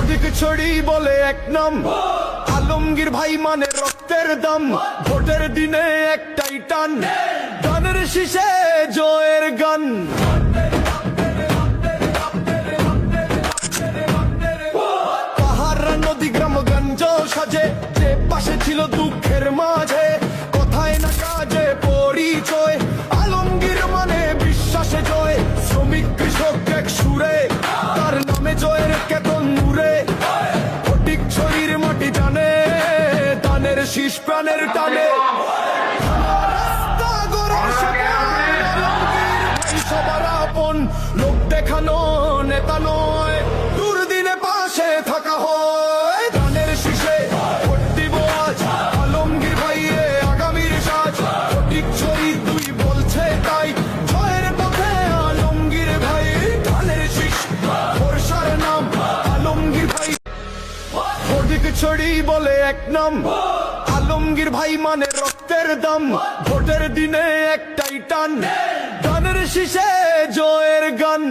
ফটিক ছড়ি বলে এক নাম, আলমগীর ভাই মানে রক্তের দাম। ভোটের দিনে একটাই টান, গানের শীষে জয়ের গান। পাহাড় নদী গ্রামগঞ্জ সাজে, যে পাশে ছিল দুঃখের মাঝে, কথায় না কাজে পরিচয়। আলমগীর মানে বিশ্বাসে জয়, শ্রমিক কৃষক এক সুরে, তার নামে জয়ের কেতন নূরে। ফটিক ছড়ির মাটি জানে, দানের শীষ প্রাণের টানে। রাস্তা গড়ার সপন, আলমগীর ভাই সবার আপন। লোক দেখানো নেতা নয়, দুর্দিনে পাশে থাকা হয়। দানের শীষে ভোট দিব আজ, আলমগীর ভাইয়ে আগামীর সাজ। ফটিক ছড়ি তুই বলছে তাই, জয়ের পথে আলমগীর ভাই। দানের শীষ ভরসার নাম, আলমগীর ভাই। ফটিক ছড়ি বলে এক নাম, আলমগীর ভাই মানে রক্তের দাম। ভোটের দিনে একটাই টান, গানের শীষে জয়ের গান।